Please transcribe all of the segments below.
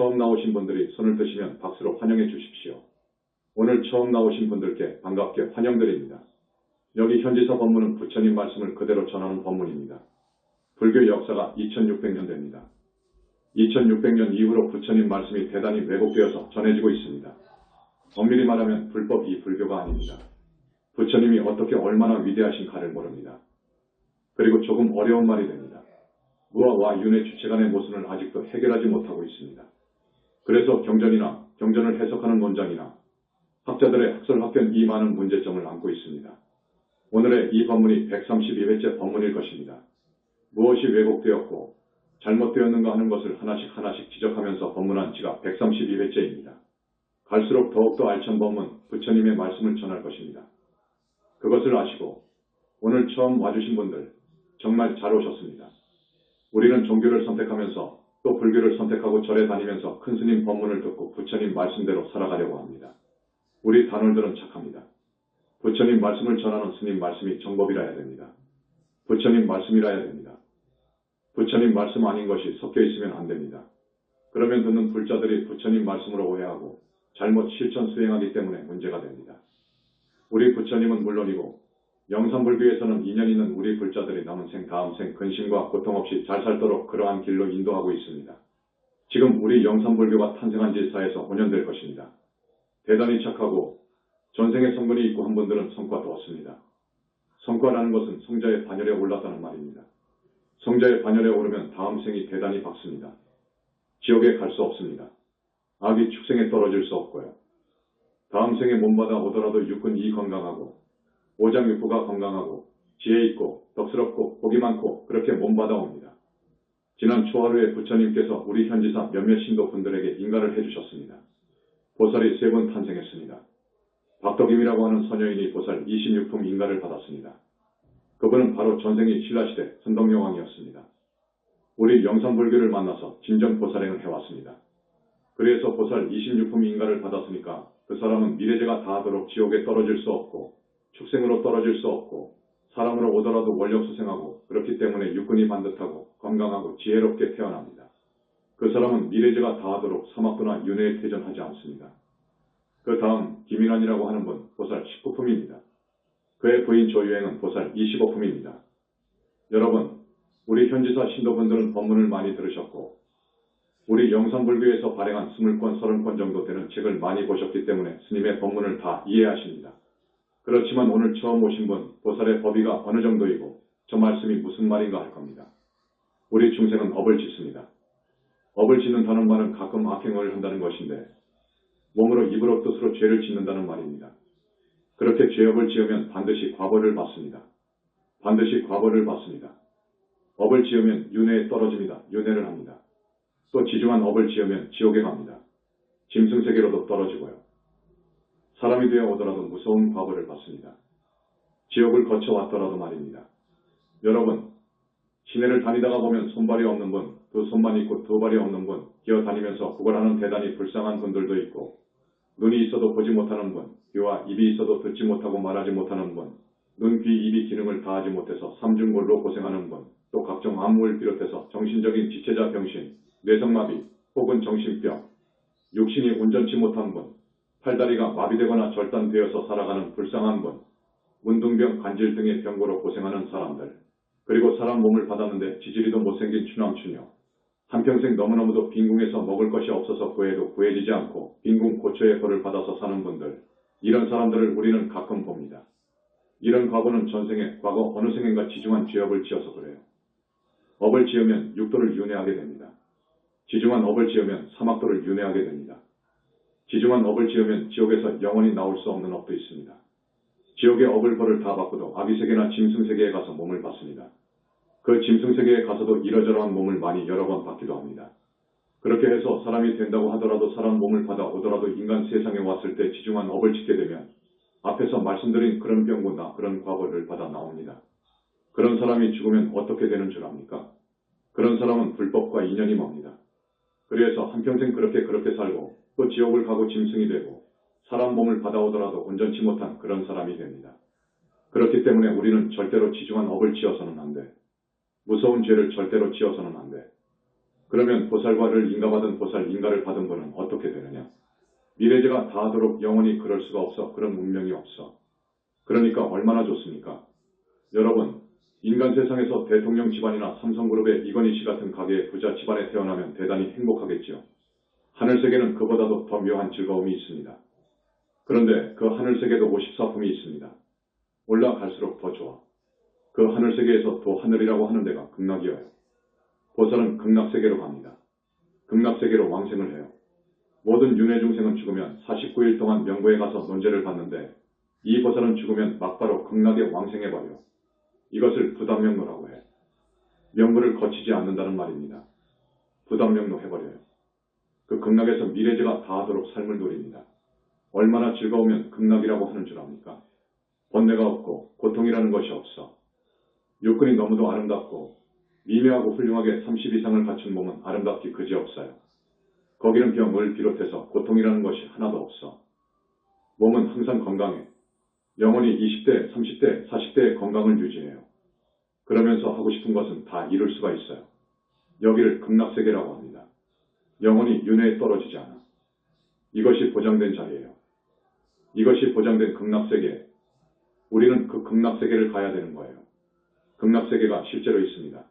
처음 나오신 분들이 손을 드시면 박수로 환영해 주십시오. 오늘 처음 나오신 분들께 반갑게 환영드립니다. 여기 현지사 법문은 부처님 말씀을 그대로 전하는 법문입니다. 불교 역사가 2600년 됩니다. 2600년 이후로 부처님 말씀이 대단히 왜곡되어서 전해지고 있습니다. 엄밀히 말하면 불법이 불교가 아닙니다. 부처님이 어떻게 얼마나 위대하신가를 모릅니다. 그리고 조금 어려운 말이 됩니다. 무아와 윤회 주체 간의 모순을 아직도 해결하지 못하고 있습니다. 그래서 경전을 해석하는 논장이나 학자들의 학설학견 이 많은 문제점을 안고 있습니다. 오늘의 이 법문이 132회째 법문일 것입니다. 무엇이 왜곡되었고 잘못되었는가 하는 것을 하나씩 지적하면서 법문한 지가 132회째입니다. 갈수록 더욱더 알찬 법문, 부처님의 말씀을 전할 것입니다. 그것을 아시고 오늘 처음 와주신 분들 정말 잘 오셨습니다. 우리는 종교를 선택하면서 또 불교를 선택하고 절에 다니면서 큰 스님 법문을 듣고 부처님 말씀대로 살아가려고 합니다. 우리 단월들은 착합니다. 부처님 말씀을 전하는 스님 말씀이 정법이라야 됩니다. 부처님 말씀이라야 됩니다. 부처님 말씀 아닌 것이 섞여 있으면 안 됩니다. 그러면 듣는 불자들이 부처님 말씀으로 오해하고 잘못 실천 수행하기 때문에 문제가 됩니다. 우리 부처님은 물론이고 영산불교에서는 인연 있는 우리 불자들이 남은 생 다음 생 근심과 고통 없이 잘 살도록 그러한 길로 인도하고 있습니다. 지금 우리 영산불교가 탄생한 지 4에서 5년 될 것입니다. 대단히 착하고 전생에 성분이 있고 한 분들은 성과도 없습니다. 성과라는 것은 성자의 반열에 올랐다는 말입니다. 성자의 반열에 오르면 다음 생이 대단히 밝습니다. 지옥에 갈 수 없습니다. 악이 축생에 떨어질 수 없고요. 다음 생에 몸받아 오더라도 육군 이 건강하고 오장육부가 건강하고 지혜 있고 덕스럽고 복이 많고 그렇게 몸받아 옵니다. 지난 초하루에 부처님께서 우리 현지사 몇몇 신도분들에게 인가를 해주셨습니다. 보살이 3분 탄생했습니다. 박덕임이라고 하는 선녀인이 보살 26품 인가를 받았습니다. 그분은 바로 전생이 신라시대 선덕여왕이었습니다. 우리 영산불교를 만나서 진정보살행을 해왔습니다. 그래서 보살 26품 인가를 받았으니까 그 사람은 미래제가 다하도록 지옥에 떨어질 수 없고 축생으로 떨어질 수 없고 사람으로 오더라도 원력수생하고 그렇기 때문에 육군이 반듯하고 건강하고 지혜롭게 태어납니다. 그 사람은 미래제가 다하도록 사막도나 윤회에 퇴전하지 않습니다. 그 다음 김인환이라고 하는 분 보살 19품입니다. 그의 부인 조유행은 보살 25품입니다. 여러분, 우리 현지사 신도분들은 법문을 많이 들으셨고 우리 영산불교에서 발행한 20권, 30권 정도 되는 책을 많이 보셨기 때문에 스님의 법문을 다 이해하십니다. 그렇지만 오늘 처음 오신 분, 보살의 법의가 어느 정도이고 저 말씀이 무슨 말인가 할 겁니다. 우리 중생은 업을 짓습니다. 업을 짓는다는 말은 가끔 악행을 한다는 것인데 몸으로 입으로 뜻으로 죄를 짓는다는 말입니다. 그렇게 죄업을 지으면 반드시 과벌을 받습니다. 반드시 과벌을 받습니다. 업을 지으면 윤회에 떨어집니다. 윤회를 합니다. 또 지중한 업을 지으면 지옥에 갑니다. 짐승세계로도 떨어지고요. 사람이 되어 오더라도 무서운 과벌을 받습니다. 지옥을 거쳐왔더라도 말입니다. 여러분, 시내를 다니다가 보면 손발이 없는 분, 2손만 있고 2발이 없는 분, 기어다니면서 구걸하는 대단히 불쌍한 분들도 있고 눈이 있어도 보지 못하는 분, 귀와 입이 있어도 듣지 못하고 말하지 못하는 분, 눈, 귀, 입이 기능을 다하지 못해서 삼중골로 고생하는 분, 또 각종 암무를 비롯해서 정신적인 지체자 병신, 뇌성마비 혹은 정신병, 육신이 온전치 못한 분, 팔다리가 마비되거나 절단되어서 살아가는 불쌍한 분, 문둥병, 간질 등의 병고로 고생하는 사람들, 그리고 사람 몸을 받았는데 지지리도 못생긴 추남추녀, 한평생 너무너무도 빈궁에서 먹을 것이 없어서 구해도 구해지지 않고 빈궁 고초의 벌을 받아서 사는 분들, 이런 사람들을 우리는 가끔 봅니다. 이런 과거는 전생에 과거 어느 생인가 지중한 죄업을 지어서 그래요. 업을 지으면 육도를 윤회하게 됩니다. 지중한 업을 지으면 사막도를 윤회하게 됩니다. 지중한 업을 지으면 지옥에서 영원히 나올 수 없는 업도 있습니다. 지옥의 업을 벌을 다 받고도 아비세계나 짐승세계에 가서 몸을 받습니다. 그 짐승세계에 가서도 이러저러한 몸을 많이 여러 번 받기도 합니다. 그렇게 해서 사람이 된다고 하더라도 사람 몸을 받아 오더라도 인간 세상에 왔을 때 지중한 업을 짓게 되면 앞에서 말씀드린 그런 병고나 그런 과거를 받아 나옵니다. 그런 사람이 죽으면 어떻게 되는 줄 압니까? 그런 사람은 불법과 인연이 멉니다. 그래서 한평생 그렇게 살고 또 지옥을 가고 짐승이 되고 사람 몸을 받아오더라도 온전치 못한 그런 사람이 됩니다. 그렇기 때문에 우리는 절대로 지중한 업을 지어서는 안 돼. 무서운 죄를 절대로 지어서는 안 돼. 그러면 보살과를 인가받은 보살 인가를 받은 분은 어떻게 되느냐? 미래제가 다하도록 영원히 그럴 수가 없어. 그런 운명이 없어. 그러니까 얼마나 좋습니까? 여러분, 인간 세상에서 대통령 집안이나 삼성그룹의 이건희 씨 같은 가게의 부자 집안에 태어나면 대단히 행복하겠지요. 하늘세계는 그보다도 더 묘한 즐거움이 있습니다. 그런데 그 하늘세계도 54품이 있습니다. 올라갈수록 더 좋아. 그 하늘세계에서 또 하늘이라고 하는 데가 극락이어요. 보살은 극락세계로 갑니다. 극락세계로 왕생을 해요. 모든 윤회 중생은 죽으면 49일 동안 명부에 가서 논제를 받는데 이 보살은 죽으면 막바로 극락에 왕생해버려. 이것을 부담명로라고 해. 명부를 거치지 않는다는 말입니다. 부담명로 해버려요. 그 극락에서 미래제가 다하도록 삶을 누립니다. 얼마나 즐거우면 극락이라고 하는 줄 압니까? 번뇌가 없고 고통이라는 것이 없어. 육근이 너무도 아름답고 미묘하고 훌륭하게 30 이상을 갖춘 몸은 아름답기 그지없어요. 거기는 병을 비롯해서 고통이라는 것이 하나도 없어. 몸은 항상 건강해. 영원히 20대, 30대, 40대의 건강을 유지해요. 그러면서 하고 싶은 것은 다 이룰 수가 있어요. 여기를 극락세계라고 합니다. 영원히 윤회에 떨어지지 않아. 이것이 보장된 자리예요. 이것이 보장된 극락세계. 우리는 그 극락세계를 가야 되는 거예요. 극락세계가 실제로 있습니다.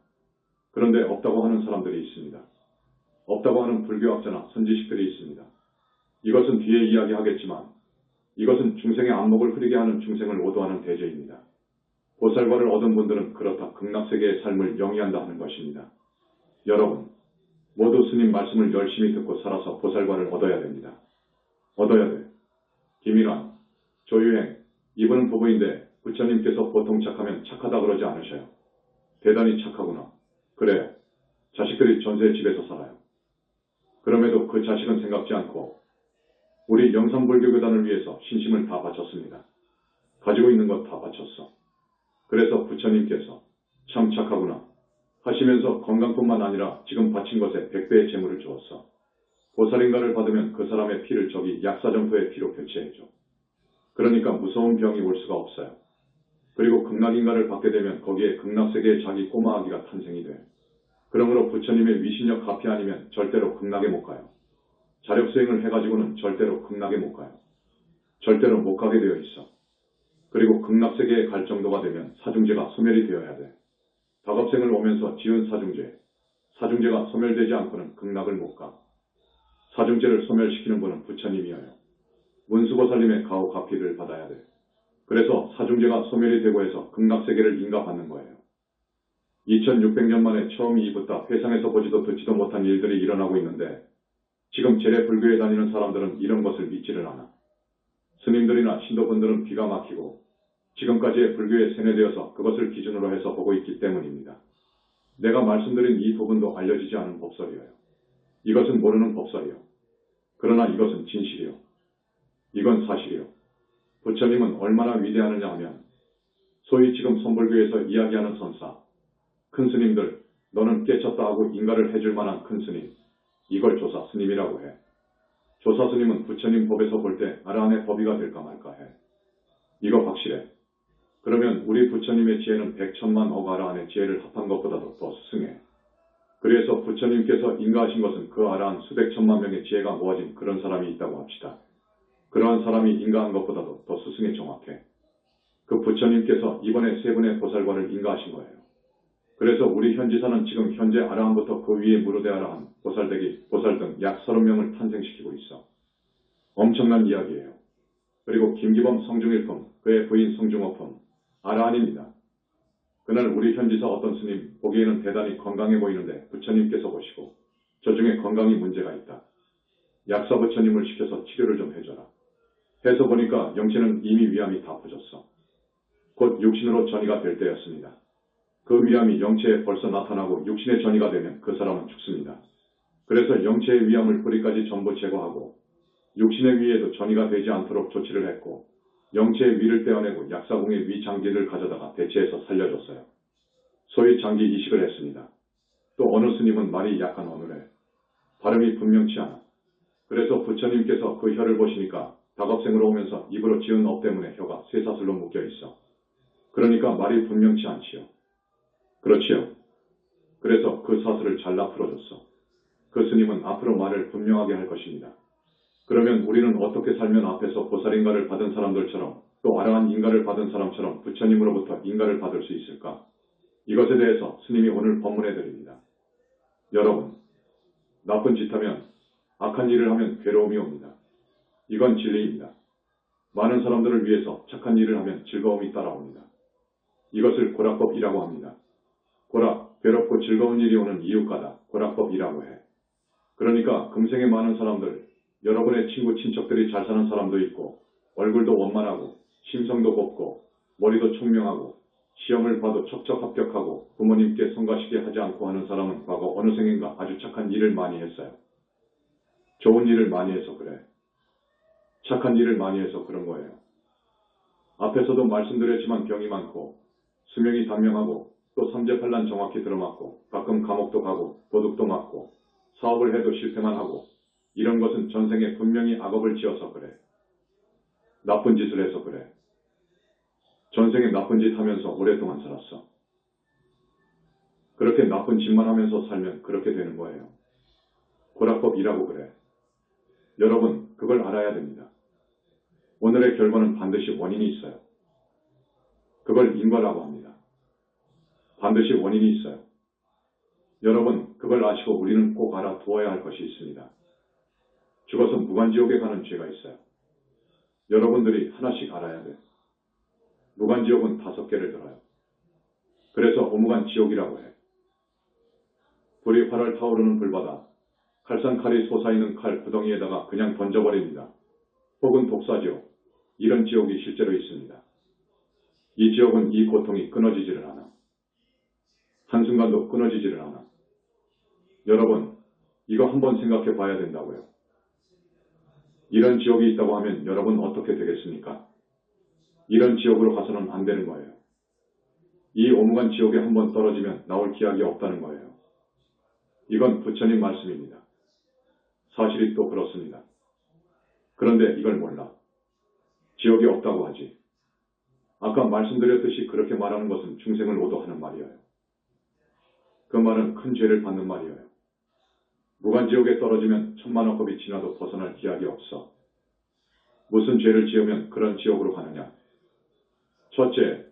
그런데 없다고 하는 사람들이 있습니다. 없다고 하는 불교학자나 선지식들이 있습니다. 이것은 뒤에 이야기하겠지만 이것은 중생의 안목을 흐리게 하는 중생을 오도하는 대죄입니다. 보살과를 얻은 분들은 그렇다 극락세계의 삶을 영위한다 하는 것입니다. 여러분, 모두 스님 말씀을 열심히 듣고 살아서 보살과를 얻어야 됩니다. 얻어야 돼. 김일환, 조유행, 이분은 부부인데 부처님께서 보통 착하면 착하다 그러지 않으셔요. 대단히 착하구나. 그래, 자식들이 전세 집에서 살아요. 그럼에도 그 자식은 생각지 않고 우리 영산불교교단을 위해서 신심을 다 바쳤습니다. 가지고 있는 것 다 바쳤어. 그래서 부처님께서 참 착하구나 하시면서 건강뿐만 아니라 지금 바친 것에 100배의 재물을 주었어. 보살인가를 받으면 그 사람의 피를 저기 약사정토의 피로 교체해줘. 그러니까 무서운 병이 올 수가 없어요. 그리고 극락인가를 받게 되면 거기에 극락세계의 자기 꼬마 아기가 탄생이 돼. 그러므로 부처님의 위신력 가피 아니면 절대로 극락에 못 가요. 자력수행을 해가지고는 절대로 극락에 못 가요. 절대로 못 가게 되어 있어. 그리고 극락세계에 갈 정도가 되면 사중제가 소멸이 되어야 돼. 다급생을 오면서 지은 사중제가 소멸되지 않고는 극락을 못 가. 사중제를 소멸시키는 분은 부처님이어요. 문수보살님의 가호가피를 받아야 돼. 그래서 사중제가 소멸이 되고 해서 극락세계를 인가받는 거예요. 2600년 만에 처음 이붓다 회상에서 보지도 듣지도 못한 일들이 일어나고 있는데 지금 재래불교에 다니는 사람들은 이런 것을 믿지를 않아. 스님들이나 신도분들은 기가 막히고 지금까지의 불교에 세뇌되어서 그것을 기준으로 해서 보고 있기 때문입니다. 내가 말씀드린 이 부분도 알려지지 않은 법설이에요. 이것은 모르는 법설이요. 그러나 이것은 진실이요. 이건 사실이요. 부처님은 얼마나 위대하느냐 하면 소위 지금 선불교에서 이야기하는 선사, 큰 스님들, 너는 깨쳤다 하고 인가를 해줄 만한 큰 스님, 이걸 조사 스님이라고 해. 조사 스님은 부처님 법에서 볼 때 아라한의 법의가 될까 말까 해. 이거 확실해. 그러면 우리 부처님의 지혜는 100천만 억 아라한의 지혜를 합한 것보다도 더 스승해. 그래서 부처님께서 인가하신 것은 그 아라한 수백 천만 명의 지혜가 모아진 그런 사람이 있다고 합시다. 그러한 사람이 인가한 것보다도 더 스승에 정확해. 그 부처님께서 이번에 세 분의 보살과를 인가하신 거예요. 그래서 우리 현지사는 지금 현재 아라한부터 그 위에 무르대 아라한, 보살대기, 보살 등 약 30명을 탄생시키고 있어. 엄청난 이야기예요. 그리고 김기범 성중일품, 그의 부인 성중어품, 아라한입니다. 그날 우리 현지사 어떤 스님 보기에는 대단히 건강해 보이는데 부처님께서 보시고 저 중에 건강이 문제가 있다. 약사 부처님을 시켜서 치료를 좀 해줘라. 해서 보니까 영체는 이미 위암이 다 퍼졌어. 곧 육신으로 전이가 될 때였습니다. 그 위암이 영체에 벌써 나타나고 육신의 전이가 되면 그 사람은 죽습니다. 그래서 영체의 위암을 뿌리까지 전부 제거하고 육신의 위에도 전이가 되지 않도록 조치를 했고 영체의 위를 떼어내고 약사공의 위 장기를 가져다가 대체해서 살려줬어요. 소위 장기 이식을 했습니다. 또 어느 스님은 말이 약간 어눌해. 발음이 분명치 않아. 그래서 부처님께서 그 혀를 보시니까 다급생으로 오면서 입으로 지은 업 때문에 혀가 쇠사슬로 묶여 있어. 그러니까 말이 분명치 않지요. 그렇지요. 그래서 그 사슬을 잘라 풀어줬어. 그 스님은 앞으로 말을 분명하게 할 것입니다. 그러면 우리는 어떻게 살면 앞에서 보살인가를 받은 사람들처럼 또 아라한 인가를 받은 사람처럼 부처님으로부터 인가를 받을 수 있을까? 이것에 대해서 스님이 오늘 법문해 드립니다. 여러분, 나쁜 짓 하면, 악한 일을 하면 괴로움이 옵니다. 이건 진리입니다. 많은 사람들을 위해서 착한 일을 하면 즐거움이 따라옵니다. 이것을 고락법이라고 합니다. 고락, 괴롭고 즐거운 일이 오는 이유가다. 고락법이라고 해. 그러니까 금생에 많은 사람들, 여러분의 친구, 친척들이 잘 사는 사람도 있고 얼굴도 원만하고 심성도 곱고 머리도 총명하고 시험을 봐도 척척 합격하고 부모님께 성가시게 하지 않고 하는 사람은 과거 어느 생인가 아주 착한 일을 많이 했어요. 좋은 일을 많이 해서 그래. 착한 일을 많이 해서 그런 거예요. 앞에서도 말씀드렸지만 병이 많고 수명이 단명하고 또 삼재팔란 정확히 들어맞고 가끔 감옥도 가고 도둑도 맞고 사업을 해도 실패만 하고 이런 것은 전생에 분명히 악업을 지어서 그래. 나쁜 짓을 해서 그래. 전생에 나쁜 짓 하면서 오랫동안 살았어. 그렇게 나쁜 짓만 하면서 살면 그렇게 되는 거예요. 고락법이라고 그래. 여러분, 그걸 알아야 됩니다. 오늘의 결과는 반드시 원인이 있어요. 그걸 인과라고 합니다. 반드시 원인이 있어요. 여러분, 그걸 아시고 우리는 꼭 알아두어야 할 것이 있습니다. 죽어서 무간지옥에 가는 죄가 있어요. 여러분들이 하나씩 알아야 돼. 무간지옥은 5개를 들어요. 그래서 오무간 지옥이라고 해. 불이 활활 타오르는 불바다, 칼산칼이 솟아있는 칼 구덩이에다가 그냥 던져버립니다. 혹은 독사지옥, 이런 지옥이 실제로 있습니다. 이 지옥은 이 고통이 끊어지지를 않아. 한순간도 끊어지지를 않아. 여러분, 이거 한번 생각해 봐야 된다고요. 이런 지옥이 있다고 하면 여러분 어떻게 되겠습니까? 이런 지옥으로 가서는 안 되는 거예요. 이 오무간 지옥에 한번 떨어지면 나올 기약이 없다는 거예요. 이건 부처님 말씀입니다. 사실이 또 그렇습니다. 그런데 이걸 몰라. 지옥이 없다고 하지. 아까 말씀드렸듯이 그렇게 말하는 것은 중생을 오도하는 말이에요. 그 말은 큰 죄를 받는 말이에요. 무간지옥에 떨어지면 천만억겁이 지나도 벗어날 기약이 없어. 무슨 죄를 지으면 그런 지옥으로 가느냐? 첫째,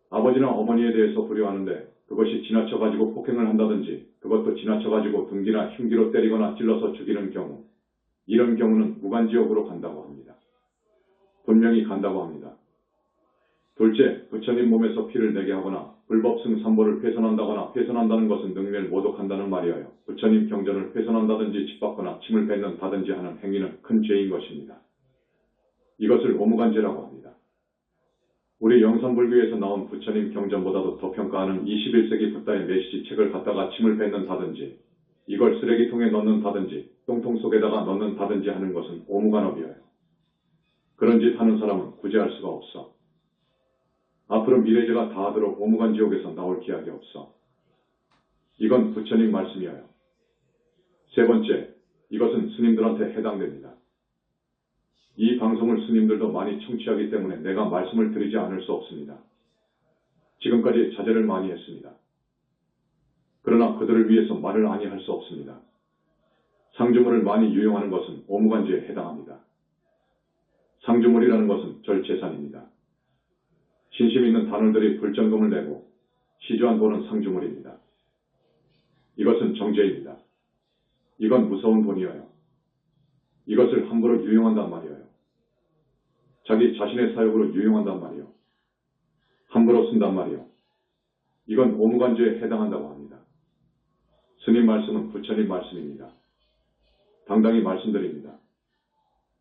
아버지나 어머니에 대해서 불효하는데 그것이 지나쳐가지고 폭행을 한다든지 그것도 지나쳐가지고 등기나 흉기로 때리거나 찔러서 죽이는 경우, 이런 경우는 무간지옥으로 간다고 합니다. 분명히 간다고 합니다. 둘째, 부처님 몸에서 피를 내게 하거나 불법 승산보를 훼손한다거나 훼손한다는 것은 능멸 모독한다는 말이에요. 부처님 경전을 훼손한다든지 짓밟거나 침을 뱉는다든지 하는 행위는 큰 죄인 것입니다. 이것을 오무간죄라고 합니다. 우리 영산불교에서 나온 부처님 경전보다도 더 평가하는 21세기 붓다의 메시지 책을 갖다가 침을 뱉는다든지 이걸 쓰레기통에 넣는다든지 똥통 속에다가 넣는다든지 하는 것은 오무간업이에요. 그런 짓 하는 사람은 구제할 수가 없어. 앞으로 미래죄가 다 하도록 오무간 지옥에서 나올 기약이 없어. 이건 부처님 말씀이에요. 세 번째, 이것은 스님들한테 해당됩니다. 이 방송을 스님들도 많이 청취하기 때문에 내가 말씀을 드리지 않을 수 없습니다. 지금까지 자제를 많이 했습니다. 그러나 그들을 위해서 말을 아니 할 수 없습니다. 상주물을 많이 유용하는 것은 오무간죄에 해당합니다. 상주물이라는 것은 절재산입니다. 신심 있는 단원들이 불전금을 내고 시주한 돈은 상주물입니다. 이것은 정죄입니다. 이건 무서운 돈이에요. 이것을 함부로 유용한단 말이에요. 자기 자신의 사욕으로 유용한단 말이에요. 함부로 쓴단 말이에요. 이건 오무간죄에 해당한다고 합니다. 스님 말씀은 부처님 말씀입니다. 당당히 말씀드립니다.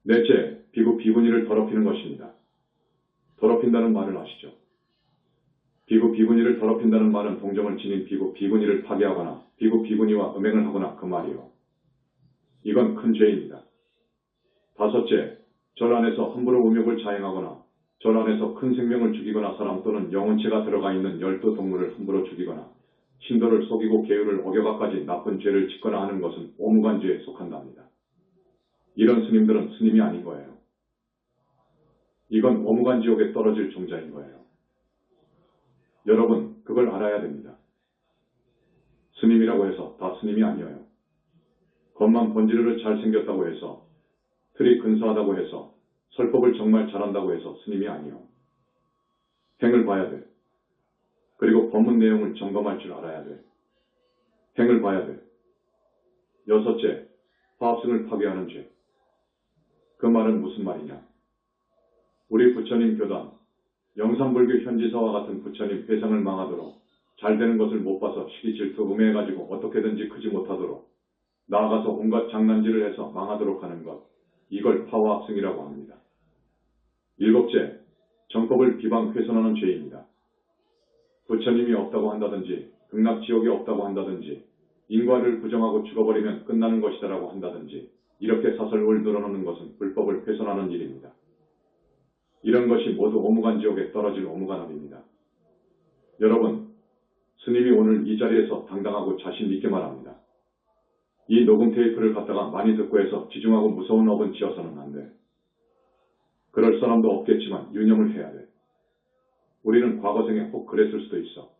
넷째, 비구 비구니를 더럽히는 것입니다. 더럽힌다는 말을 아시죠? 비구 비구니를 더럽힌다는 말은 동정을 지닌 비구 비구니를 파괴하거나 비구 비구니와 음행을 하거나 그 말이요. 이건 큰 죄입니다. 다섯째, 절 안에서 함부로 음욕을 자행하거나 절 안에서 큰 생명을 죽이거나 사람 또는 영혼체가 들어가 있는 12동물을 함부로 죽이거나 신도를 속이고 계율을 어겨가까지 나쁜 죄를 짓거나 하는 것은 오무간죄에 속한답니다. 이런 스님들은 스님이 아닌 거예요. 이건 오무간 지옥에 떨어질 종자인 거예요. 여러분, 그걸 알아야 됩니다. 스님이라고 해서 다 스님이 아니에요. 겉만 번지르르 잘생겼다고 해서, 틀이 근사하다고 해서, 설법을 정말 잘한다고 해서 스님이 아니요. 행을 봐야 돼. 그리고 법문 내용을 점검할 줄 알아야 돼. 행을 봐야 돼. 여섯째, 화합승을 파괴하는 죄. 그 말은 무슨 말이냐? 우리 부처님 교단, 영산불교 현지사와 같은 부처님 회상을 망하도록, 잘 되는 것을 못 봐서 시기 질투 음해해가지고 어떻게든지 크지 못하도록, 나아가서 온갖 장난질을 해서 망하도록 하는 것, 이걸 파화합승이라고 합니다. 일곱째, 정법을 비방 훼손하는 죄입니다. 부처님이 없다고 한다든지, 극락지옥이 없다고 한다든지, 인과를 부정하고 죽어버리면 끝나는 것이다라고 한다든지, 이렇게 사설을 늘어놓는 것은 불법을 훼손하는 일입니다. 이런 것이 모두 오무간지옥에 떨어질 오무간업입니다. 여러분, 스님이 오늘 이 자리에서 당당하고 자신 있게 말합니다. 이 녹음 테이프를 갖다가 많이 듣고 해서 지중하고 무서운 업은 지어서는 안 돼. 그럴 사람도 없겠지만 유념을 해야 돼. 우리는 과거생에 혹 그랬을 수도 있어.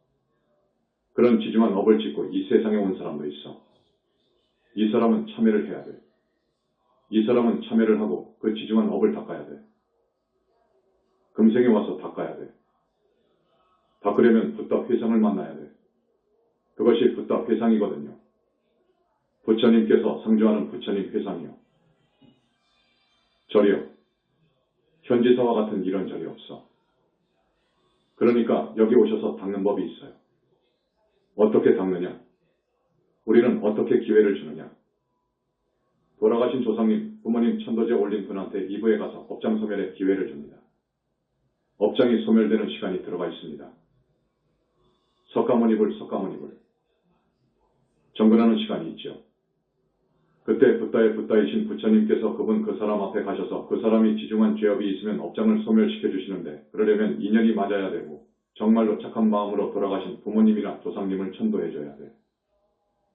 그런 지중한 업을 짓고 이 세상에 온 사람도 있어. 이 사람은 참회를 해야 돼. 이 사람은 참회를 하고 그 지중한 업을 닦아야 돼. 금생에 와서 닦아야 돼. 닦으려면 붓다 회상을 만나야 돼. 그것이 붓다 회상이거든요. 부처님께서 상주하는 부처님 회상이요. 절이요. 현지사와 같은 이런 절이 없어. 그러니까 여기 오셔서 닦는 법이 있어요. 어떻게 닦느냐? 우리는 어떻게 기회를 주느냐? 돌아가신 조상님, 부모님 천도제 올린 분한테 이부에 가서 업장 소멸의 기회를 줍니다. 업장이 소멸되는 시간이 들어가 있습니다. 석가모니불 정근하는 시간이 있죠. 그때 붓다의 붓다이신 부처님께서 그분 그 사람 앞에 가셔서 그 사람이 지중한 죄업이 있으면 업장을 소멸시켜 주시는데, 그러려면 인연이 맞아야 되고 정말로 착한 마음으로 돌아가신 부모님이나 조상님을 천도해 줘야 돼.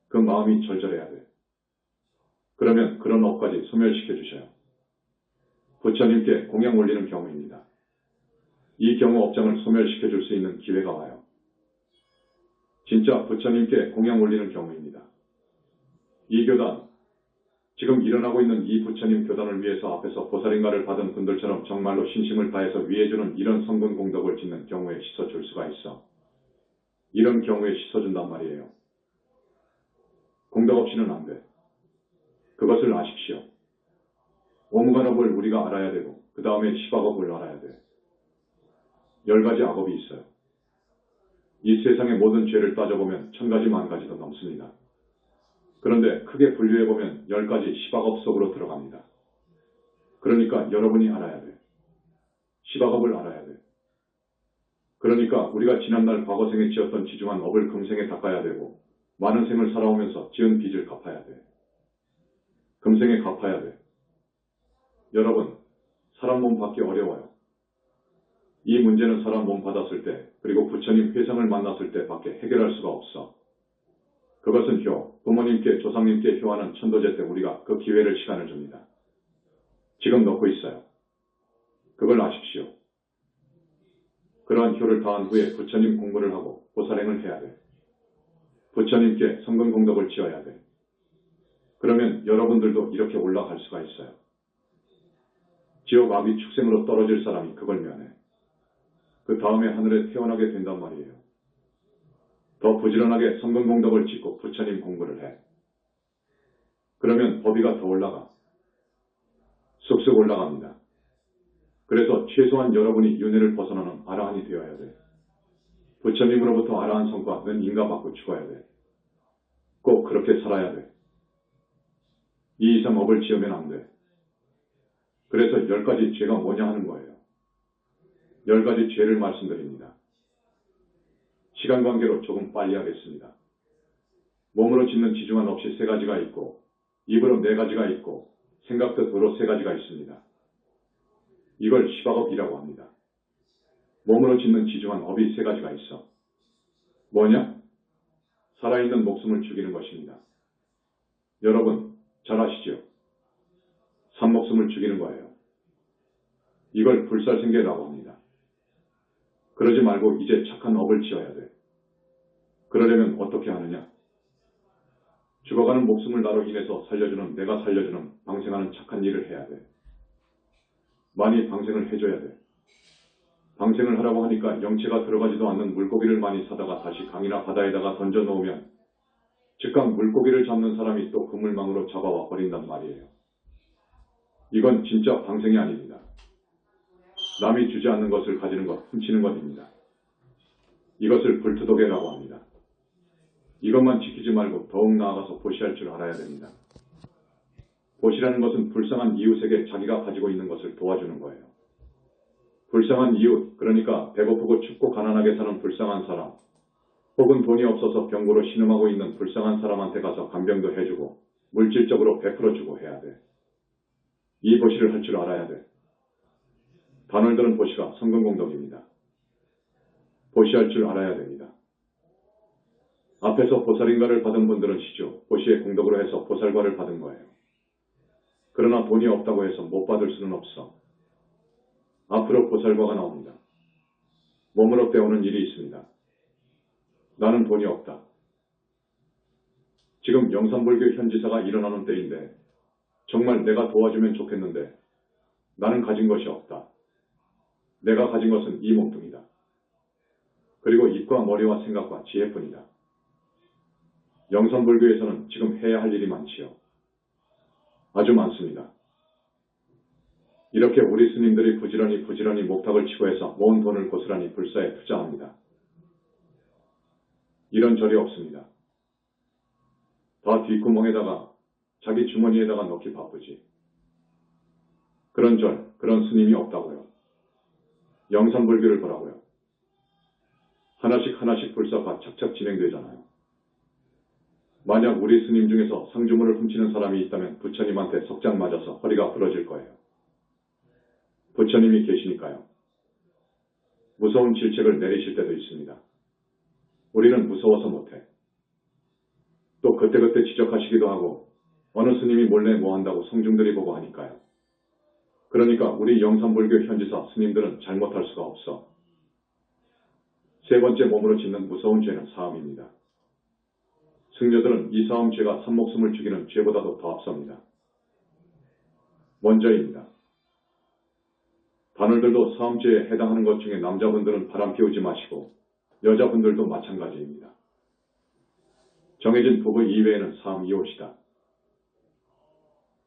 그 마음이 절절해야 돼. 그러면 그런 업까지 소멸시켜 주셔요. 부처님께 공양 올리는 경우입니다. 이 경우 업장을 소멸시켜 줄 수 있는 기회가 와요. 진짜 부처님께 공양 올리는 경우입니다. 이 교단, 지금 일어나고 있는 이 부처님 교단을 위해서 앞에서 보살인가를 받은 분들처럼 정말로 신심을 다해서 위해주는 이런 성근 공덕을 짓는 경우에 씻어줄 수가 있어. 이런 경우에 씻어준단 말이에요. 공덕 없이는 안 돼. 그것을 아십시오. 오무간업을 우리가 알아야 되고 그 다음에 시박업을 알아야 돼. 10가지 악업이 있어요. 이 세상의 모든 죄를 따져보면 1000가지 만가지도 넘습니다. 그런데 크게 분류해보면 10가지 시박업 속으로 들어갑니다. 그러니까 여러분이 알아야 돼. 시박업을 알아야 돼. 그러니까 우리가 지난날 과거생에 지었던 지중한 업을 금생에 닦아야 되고, 많은 생을 살아오면서 지은 빚을 갚아야 돼. 금생에 갚아야 돼. 여러분, 사람 몸 받기 어려워요. 이 문제는 사람 몸 받았을 때, 그리고 부처님 회상을 만났을 때 밖에 해결할 수가 없어. 그것은 부모님께 조상님께 효하는 천도제 때 우리가 그 기회를 시간을 줍니다. 지금 넣고 있어요. 그걸 아십시오. 그러한 효를 다한 후에 부처님 공부를 하고 보살행을 해야 돼. 부처님께 성근 공덕을 지어야 돼. 그러면 여러분들도 이렇게 올라갈 수가 있어요. 지옥 아비 축생으로 떨어질 사람이 그걸 면해. 그 다음에 하늘에 태어나게 된단 말이에요. 더 부지런하게 성근 공덕을 짓고 부처님 공부를 해. 그러면 법위가 더 올라가. 쑥쑥 올라갑니다. 그래서 최소한 여러분이 윤회를 벗어나는 아라한이 되어야 돼. 부처님으로부터 아라한 성과는 인가받고 죽어야 돼. 꼭 그렇게 살아야 돼. 이 이상 업을 지으면 안 돼. 그래서 10가지 죄가 뭐냐 하는 거예요. 10가지 죄를 말씀드립니다. 시간 관계로 조금 빨리 하겠습니다. 몸으로 짓는 지중한 없이 3가지가 있고, 입으로 4가지가 있고, 생각 뜻으로 3가지가 있습니다. 이걸 시박업이라고 합니다. 몸으로 짓는 지중한 업이 3가지가 있어. 뭐냐? 살아있는 목숨을 죽이는 것입니다. 여러분, 잘 아시죠? 산목숨을 죽이는 거예요. 이걸 불살생계라고 합니다. 그러지 말고 이제 착한 업을 지어야 돼. 그러려면 어떻게 하느냐? 죽어가는 목숨을 나로 인해서 살려주는 내가 살려주는 방생하는 착한 일을 해야 돼. 많이 방생을 해줘야 돼. 방생을 하라고 하니까 영체가 들어가지도 않는 물고기를 많이 사다가 다시 강이나 바다에다가 던져 놓으면 즉각 물고기를 잡는 사람이 또 그물망으로 잡아와 버린단 말이에요. 이건 진짜 방생이 아닙니다. 남이 주지 않는 것을 가지는 것, 훔치는 것입니다. 이것을 불투독이라고 합니다. 이것만 지키지 말고 더욱 나아가서 보시할 줄 알아야 됩니다. 보시라는 것은 불쌍한 이웃에게 자기가 가지고 있는 것을 도와주는 거예요. 불쌍한 이웃, 그러니까 배고프고 춥고 가난하게 사는 불쌍한 사람, 혹은 돈이 없어서 병고로 신음하고 있는 불쌍한 사람한테 가서 간병도 해주고 물질적으로 베풀어주고 해야 돼. 이 보시를 할 줄 알아야 돼. 단월들은 보시가 성근공덕입니다. 보시할 줄 알아야 됩니다. 앞에서 보살인가를 받은 분들은 시주, 보시의 공덕으로 해서 보살과를 받은 거예요. 그러나 돈이 없다고 해서 못 받을 수는 없어. 앞으로 보살과가 나옵니다. 몸으로 때우는 일이 있습니다. 나는 돈이 없다. 지금 영산불교 현지사가 일어나는 때인데 정말 내가 도와주면 좋겠는데 나는 가진 것이 없다. 내가 가진 것은 이 몸뚱이다. 그리고 입과 머리와 생각과 지혜뿐이다. 영산불교에서는 지금 해야 할 일이 많지요. 아주 많습니다. 이렇게 우리 스님들이 부지런히 목탁을 치고 해서 모은 돈을 고스란히 불사에 투자합니다. 이런 절이 없습니다. 다 뒷구멍에다가 자기 주머니에다가 넣기 바쁘지. 그런 절, 그런 스님이 없다고요. 영산불교를 보라고요. 하나씩 불사가 착착 진행되잖아요. 만약 우리 스님 중에서 상주물을 훔치는 사람이 있다면 부처님한테 석장 맞아서 허리가 부러질 거예요. 부처님이 계시니까요. 무서운 질책을 내리실 때도 있습니다. 우리는 무서워서 못해. 또 그때그때 지적하시기도 하고 어느 스님이 몰래 뭐 한다고 성중들이 보고 하니까요. 그러니까 우리 영산불교 현지사 스님들은 잘못할 수가 없어. 세 번째 몸으로 짓는 무서운 죄는 사음입니다. 승려들은 이 사음 죄가 산목숨을 죽이는 죄보다도 더 앞섭니다. 먼저입니다. 단월들도 사음죄에 해당하는 것 중에 남자분들은 바람 피우지 마시고 여자분들도 마찬가지입니다. 정해진 부부 이외에는 사음 이웃이다.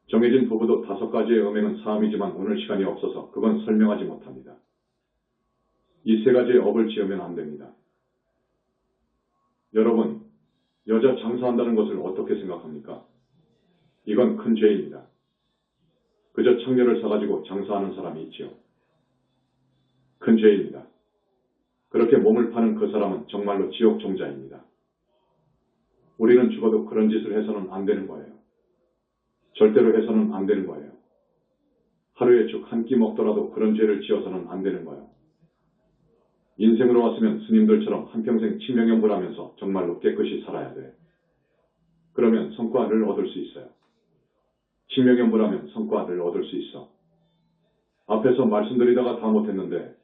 정해진 부부도 5가지의 음행은 사음이지만 오늘 시간이 없어서 그건 설명하지 못합니다. 이 3가지의 업을 지으면 안 됩니다. 여러분, 여자 장사한다는 것을 어떻게 생각합니까? 이건 큰 죄입니다. 그저 청녀를 사가지고 장사하는 사람이 있지요. 큰 죄입니다. 그렇게 몸을 파는 그 사람은 정말로 지옥 종자입니다. 우리는 죽어도 그런 짓을 해서는 안 되는 거예요. 절대로 해서는 안 되는 거예요. 하루에 죽 한 끼 먹더라도 그런 죄를 지어서는 안 되는 거예요. 인생으로 왔으면 스님들처럼 한평생 친명연불하면서 정말로 깨끗이 살아야 돼. 그러면 성과를 얻을 수 있어요. 친명연불하면 성과를 얻을 수 있어. 앞에서 말씀드리다가 다 못했는데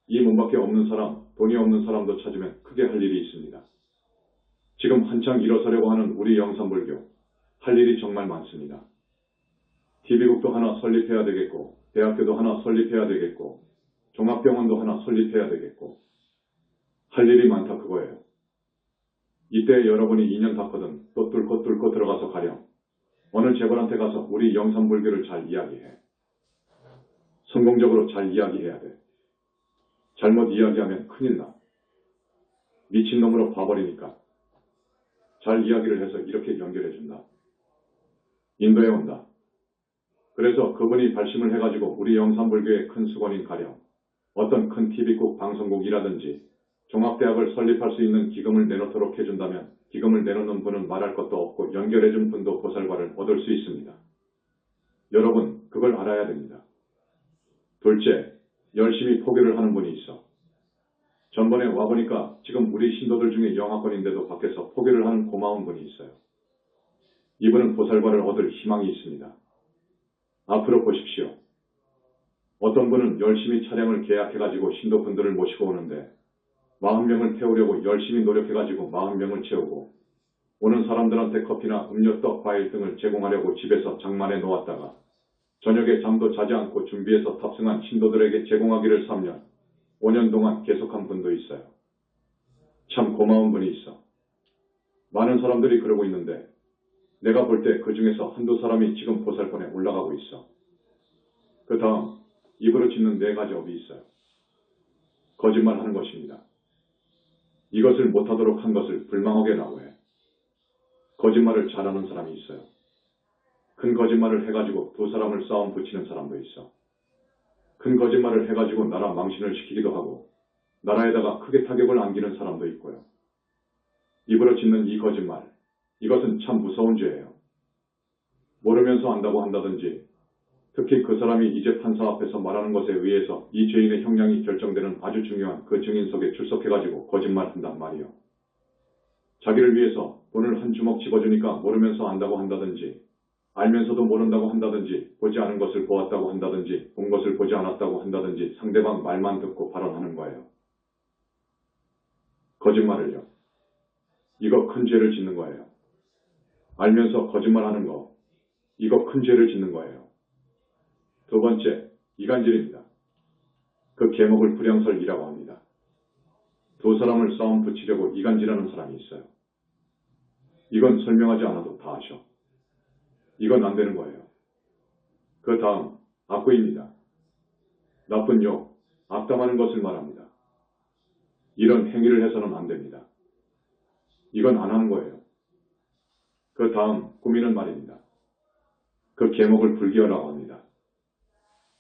이 몸밖에 없는 사람, 돈이 없는 사람도 찾으면 크게 할 일이 있습니다. 지금 한창 일어서려고 하는 우리 영산불교, 할 일이 정말 많습니다. TV국도 하나 설립해야 되겠고, 대학교도 하나 설립해야 되겠고, 종합병원도 하나 설립해야 되겠고, 할 일이 많다 그거예요. 이때 여러분이 2년 닿거든 또 뚫고 들어가서 가렴. 어느 재벌한테 가서 우리 영산불교를 잘 이야기해. 성공적으로 잘 이야기해야 돼. 잘못 이야기하면 큰일 나. 미친놈으로 봐버리니까. 잘 이야기를 해서 이렇게 연결해준다. 인도에 온다. 그래서 그분이 발심을 해가지고 우리 영산불교의 큰 수건인 가령 어떤 큰 TV국 방송국이라든지 종합대학을 설립할 수 있는 기금을 내놓도록 해준다면 기금을 내놓는 분은 말할 것도 없고 연결해준 분도 보살과를 얻을 수 있습니다. 여러분 그걸 알아야 됩니다. 둘째, 열심히 포교를 하는 분이 있어. 전번에 와보니까 지금 우리 신도들 중에 영하권인데도 밖에서 포교를 하는 고마운 분이 있어요. 이분은 보살과를 얻을 희망이 있습니다. 앞으로 보십시오. 어떤 분은 열심히 차량을 계약해가지고 신도분들을 모시고 오는데 40명을 태우려고 열심히 노력해가지고 40명을 채우고 오는 사람들한테 커피나 음료, 떡, 과일 등을 제공하려고 집에서 장만해 놓았다가 저녁에 잠도 자지 않고 준비해서 탑승한 신도들에게 제공하기를 3년, 5년 동안 계속한 분도 있어요. 참 고마운 분이 있어. 많은 사람들이 그러고 있는데 내가 볼 때 그 중에서 한두 사람이 지금 보살권에 올라가고 있어. 그 다음 입으로 짓는 4가지 업이 있어요. 거짓말하는 것입니다. 이것을 못하도록 한 것을 불망하게라고 해. 거짓말을 잘하는 사람이 있어요. 큰 거짓말을 해가지고 2사람을 싸움 붙이는 사람도 있어. 큰 거짓말을 해가지고 나라 망신을 시키기도 하고 나라에다가 크게 타격을 안기는 사람도 있고요. 입으로 짓는 이 거짓말, 이것은 참 무서운 죄예요. 모르면서 안다고 한다든지 특히 그 사람이 이제 판사 앞에서 말하는 것에 의해서 이 죄인의 형량이 결정되는 아주 중요한 그 증인석에 출석해가지고 거짓말한단 말이요. 자기를 위해서 돈을 한 주먹 집어주니까 모르면서 안다고 한다든지 알면서도 모른다고 한다든지 보지 않은 것을 보았다고 한다든지 본 것을 보지 않았다고 한다든지 상대방 말만 듣고 발언하는 거예요. 거짓말을요. 이거 큰 죄를 짓는 거예요. 알면서 거짓말하는 거, 이거 큰 죄를 짓는 거예요. 2번째, 이간질입니다. 그 계목을 불량설이라고 합니다. 2사람을 싸움 붙이려고 이간질하는 사람이 있어요. 이건 설명하지 않아도 다 아셔. 이건 안 되는 거예요. 그 다음, 악구입니다. 나쁜 욕, 악담하는 것을 말합니다. 이런 행위를 해서는 안 됩니다. 이건 안 하는 거예요. 그 다음, 꾸미는 말입니다. 그 계목을 불기어라고 합니다.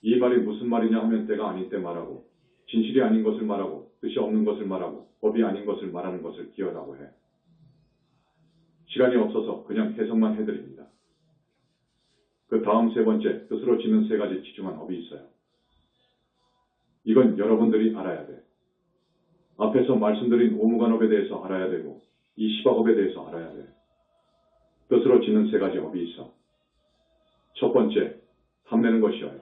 이 말이 무슨 말이냐 하면 때가 아닌 때 말하고 진실이 아닌 것을 말하고 뜻이 없는 것을 말하고 법이 아닌 것을 말하는 것을 기어라고 해. 시간이 없어서 그냥 해석만 해드립니다. 그 다음 3번째, 뜻으로 짓는 3가지 지중한 업이 있어요. 이건 여러분들이 알아야 돼. 앞에서 말씀드린 오무간업에 대해서 알아야 되고 이 시박업에 대해서 알아야 돼. 뜻으로 짓는 3가지 업이 있어. 첫 번째, 탐내는 것이어요.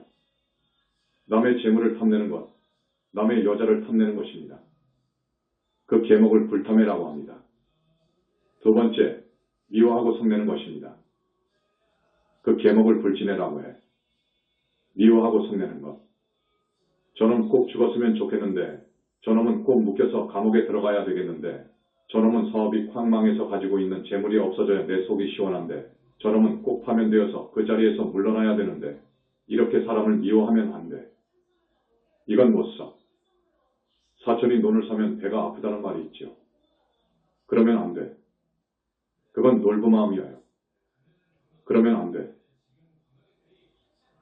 남의 재물을 탐내는 것, 남의 여자를 탐내는 것입니다. 그 계목을 불탐해라고 합니다. 2번째, 미워하고 성내는 것입니다. 그 계목을 불진해라고 해. 미워하고 성내는 것. 저놈 꼭 죽었으면 좋겠는데 저놈은 꼭 묶여서 감옥에 들어가야 되겠는데 저놈은 사업이 콱 망해서 가지고 있는 재물이 없어져야 내 속이 시원한데 저놈은 꼭 파면되어서 그 자리에서 물러나야 되는데 이렇게 사람을 미워하면 안 돼. 이건 못 써. 사촌이 논을 사면 배가 아프다는 말이 있죠. 그러면 안 돼. 그건 놀부마음이에요. 그러면 안 돼.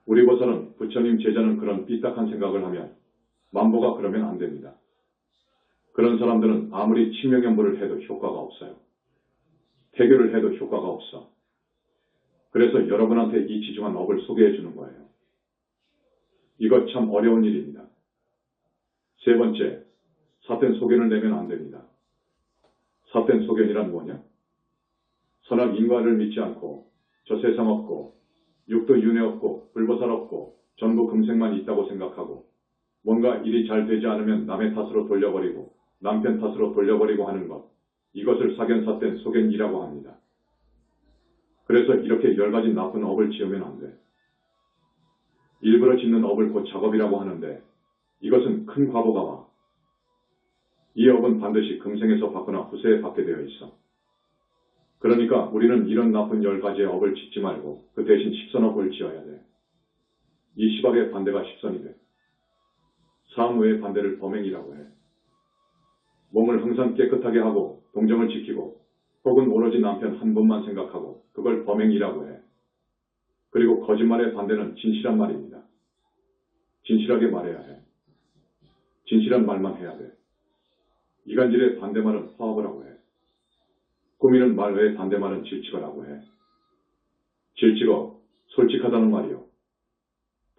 우리 보살은 부처님 제자는 그런 삐딱한 생각을 하면 만보가 그러면 안 됩니다. 그런 사람들은 아무리 치명연부를 해도 효과가 없어요. 태교를 해도 효과가 없어. 그래서 여러분한테 이 지중한 업을 소개해 주는 거예요. 이거 참 어려운 일입니다. 3번째, 삿된 소견을 내면 안 됩니다. 삿된 소견이란 뭐냐? 선악 인과를 믿지 않고 저 세상 없고 육도 윤회 없고 불보살 없고 전부 금생만 있다고 생각하고 뭔가 일이 잘 되지 않으면 남의 탓으로 돌려버리고 남편 탓으로 돌려버리고 하는 것, 이것을 사견삿된 소견이라고 합니다. 그래서 이렇게 10가지 나쁜 업을 지으면 안 돼. 일부러 짓는 업을 곧 작업이라고 하는데 이것은 큰 과보가 와. 이 업은 반드시 금생에서 받거나 후세에 받게 되어 있어. 그러니까 우리는 이런 나쁜 10가지의 업을 짓지 말고 그 대신 십선업을 지어야 돼. 이 시박의 반대가 십선이 돼. 사무의 반대를 범행이라고 해. 몸을 항상 깨끗하게 하고 동정을 지키고 혹은 오로지 남편 한 분만 생각하고 그걸 범행이라고 해. 그리고 거짓말의 반대는 진실한 말입니다. 진실하게 말해야 해. 진실한 말만 해야 돼. 이간질의 반대말은 화합을 해. 꾸미는 말 외의 반대말은 질치거라고 해. 질치거, 솔직하다는 말이요.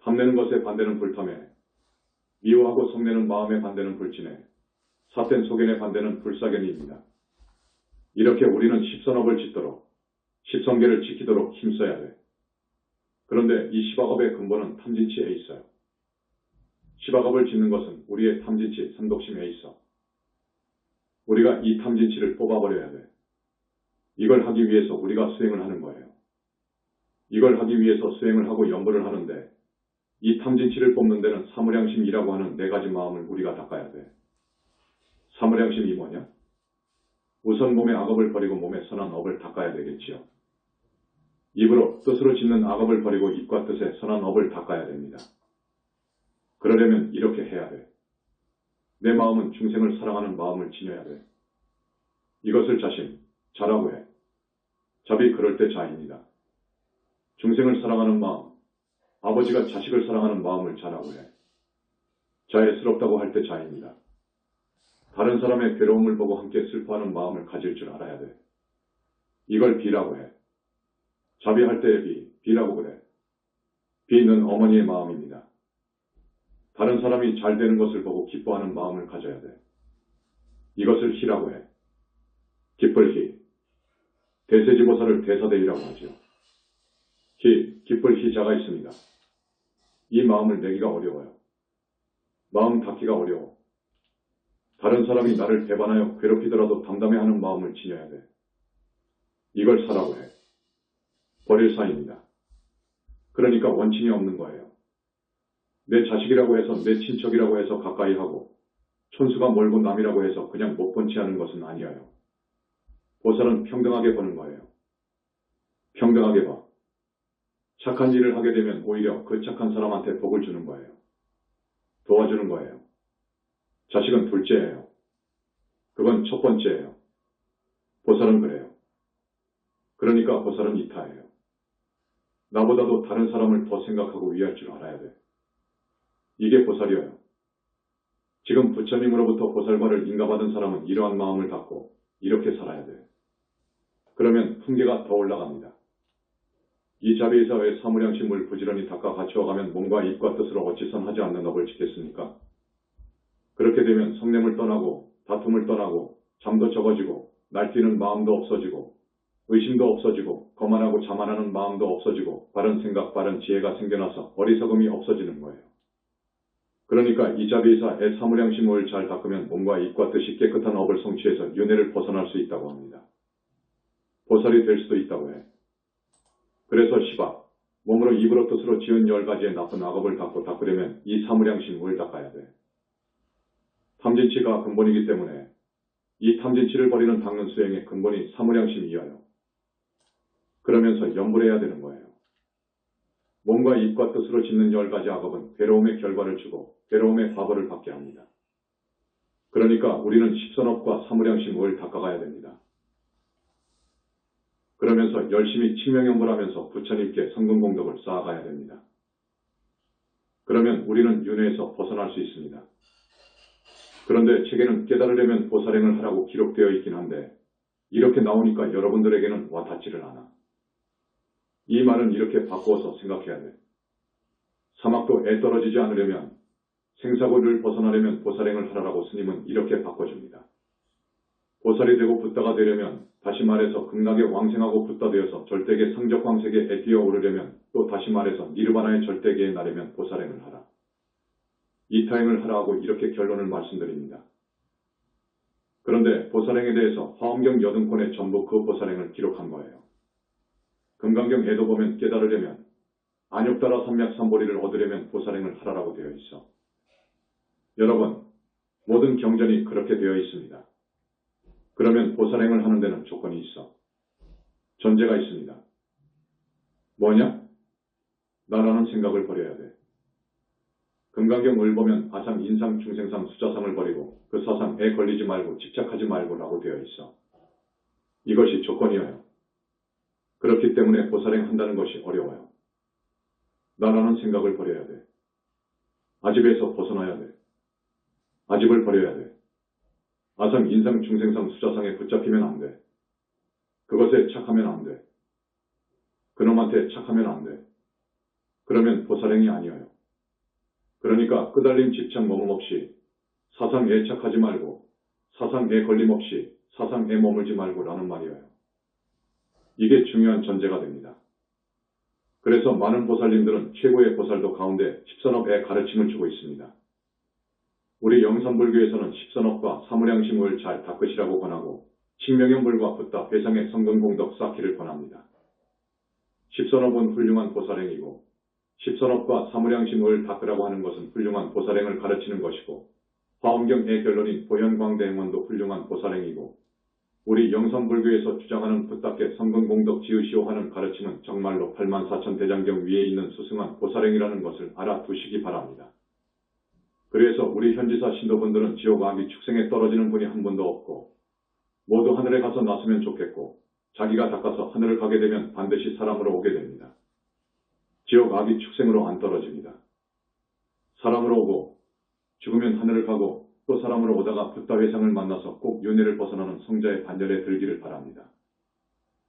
탐내는 것의 반대는 불탐해. 미워하고 성내는 마음의 반대는 불진해. 삿된 소견의 반대는 불사견입니다. 이렇게 우리는 십선업을 짓도록, 십성계를 지키도록 힘써야 돼. 그런데 이 시박업의 근본은 탐진치에 있어요. 시박업을 짓는 것은 우리의 탐진치, 산독심에 있어. 우리가 이 탐진치를 뽑아버려야 돼. 이걸 하기 위해서 우리가 수행을 하는 거예요. 이걸 하기 위해서 수행을 하고 연구를 하는데 이 탐진치를 뽑는 데는 사무량심이라고 하는 네 가지 마음을 우리가 닦아야 돼. 사무량심이 뭐냐? 우선 몸의 악업을 버리고 몸의 선한 업을 닦아야 되겠지요. 입으로 뜻으로 짓는 악업을 버리고 입과 뜻의 선한 업을 닦아야 됩니다. 그러려면 이렇게 해야 돼. 내 마음은 중생을 사랑하는 마음을 지녀야 돼. 이것을 자신, 자라고 해. 자비 그럴 때 자입니다. 중생을 사랑하는 마음, 아버지가 자식을 사랑하는 마음을 자라고 해. 자애스럽다고 할 때 자입니다. 다른 사람의 괴로움을 보고 함께 슬퍼하는 마음을 가질 줄 알아야 돼. 이걸 비라고 해. 자비할 때의 비라고 그래. 비는 어머니의 마음입니다. 다른 사람이 잘 되는 것을 보고 기뻐하는 마음을 가져야 돼. 이것을 희라고 해. 기쁠 희. 대세지보살을 대사대이라고 하죠. 기쁠 희자가 있습니다. 이 마음을 내기가 어려워요. 마음 닫기가 어려워. 다른 사람이 나를 배반하여 괴롭히더라도 담담해하는 마음을 지녀야 돼. 이걸 사라고 해. 버릴 사이입니다. 그러니까 원친이 없는 거예요. 내 자식이라고 해서 내 친척이라고 해서 가까이 하고 촌수가 멀고 남이라고 해서 그냥 못 본 채 하는 것은 아니에요. 보살은 평등하게 보는 거예요. 평등하게 봐. 착한 일을 하게 되면 오히려 그 착한 사람한테 복을 주는 거예요. 도와주는 거예요. 자식은 둘째예요. 그건 첫 번째예요. 보살은 그래요. 그러니까 보살은 이타예요. 나보다도 다른 사람을 더 생각하고 위할 줄 알아야 돼. 이게 보살이에요. 지금 부처님으로부터 보살과를 인가받은 사람은 이러한 마음을 갖고 이렇게 살아야 돼. 그러면 풍계가 더 올라갑니다. 이 자리에서 왜 사무량심을 부지런히 닦아 갖추어가면 몸과 입과 뜻으로 어찌선 하지 않는 업을 지켰습니까? 그렇게 되면 성냄을 떠나고 다툼을 떠나고 잠도 적어지고 날뛰는 마음도 없어지고 의심도 없어지고 거만하고 자만하는 마음도 없어지고 바른 생각 바른 지혜가 생겨나서 어리석음이 없어지는 거예요. 그러니까 이 자리에서 애 사무량심을 잘 닦으면 몸과 입과 뜻이 깨끗한 업을 성취해서 윤회를 벗어날 수 있다고 합니다. 보살이 될 수도 있다고 해. 그래서 시바, 몸으로 입으로 뜻으로 지은 10가지의 나쁜 악업을 닦으려면 이 사무량심을 닦아야 돼. 탐진치가 근본이기 때문에 이 탐진치를 버리는 닦는 수행의 근본이 사무량심이어요. 그러면서 염불해야 되는 거예요. 몸과 입과 뜻으로 짓는 10가지 악업은 괴로움의 결과를 주고 괴로움의 과보를 받게 합니다. 그러니까 우리는 십선업과 사무량심을 닦아가야 됩니다. 그러면서 열심히 칭명염불하면서 부처님께 성근공덕을 쌓아가야 됩니다. 그러면 우리는 윤회에서 벗어날 수 있습니다. 그런데 책에는 깨달으려면 보살행을 하라고 기록되어 있긴 한데 이렇게 나오니까 여러분들에게는 와닿지를 않아. 이 말은 이렇게 바꾸어서 생각해야 돼. 사막도 애 떨어지지 않으려면 생사고를 벗어나려면 보살행을 하라고 스님은 이렇게 바꿔줍니다. 보살이 되고 붓다가 되려면 다시 말해서 극락에 왕생하고 붓다 되어서 절대계 상적광색에 뛰어오르려면 또 다시 말해서 니르바나의 절대계에 나려면 보살행을 하라. 이타행을 하라고 이렇게 결론을 말씀드립니다. 그런데 보살행에 대해서 화엄경 여등권에 전부 그 보살행을 기록한 거예요. 금강경에도 보면 깨달으려면 안욕따라 삼맥삼보리를 얻으려면 보살행을 하라라고 되어 있어. 여러분, 모든 경전이 그렇게 되어 있습니다. 그러면 보살행을 하는 데는 조건이 있어. 전제가 있습니다. 뭐냐? 나라는 생각을 버려야 돼. 금강경을 보면 아상, 인상, 중생상, 수자상을 버리고 그 사상에 걸리지 말고 집착하지 말고라고 되어 있어. 이것이 조건이에요. 그렇기 때문에 보살행 한다는 것이 어려워요. 나라는 생각을 버려야 돼. 아집에서 벗어나야 돼. 아집을 버려야 돼. 아상, 인상, 중생상, 수자상에 붙잡히면 안 돼. 그것에 착하면 안 돼. 그놈한테 착하면 안 돼. 그러면 보살행이 아니에요. 그러니까 끄달림, 집착, 머문 없이 사상에 착하지 말고 사상에 걸림 없이 사상에 머물지 말고 라는 말이에요. 이게 중요한 전제가 됩니다. 그래서 많은 보살님들은 최고의 보살도 가운데 십선업의 가르침을 주고 있습니다. 우리 영산불교에서는 십선업과 사무량심을 잘 닦으시라고 권하고 신명연불과 붓다 회상의 성근공덕 쌓기를 권합니다. 십선업은 훌륭한 보살행이고 십선업과 사무량심을 닦으라고 하는 것은 훌륭한 보살행을 가르치는 것이고 화엄경의 결론인 보현광대행원도 훌륭한 보살행이고 우리 영산불교에서 주장하는 붓답게 성근공덕 지으시오 하는 가르침은 정말로 84,000대장경 위에 있는 수승한 보살행이라는 것을 알아두시기 바랍니다. 그래서 우리 현지사 신도분들은 지옥 악이 축생에 떨어지는 분이 한 분도 없고 모두 하늘에 가서 났으면 좋겠고 자기가 닦아서 하늘을 가게 되면 반드시 사람으로 오게 됩니다. 지옥 악이 축생으로 안 떨어집니다. 사람으로 오고 죽으면 하늘을 가고 또 사람으로 오다가 붓다 회상을 만나서 꼭 윤회를 벗어나는 성자의 반열에 들기를 바랍니다.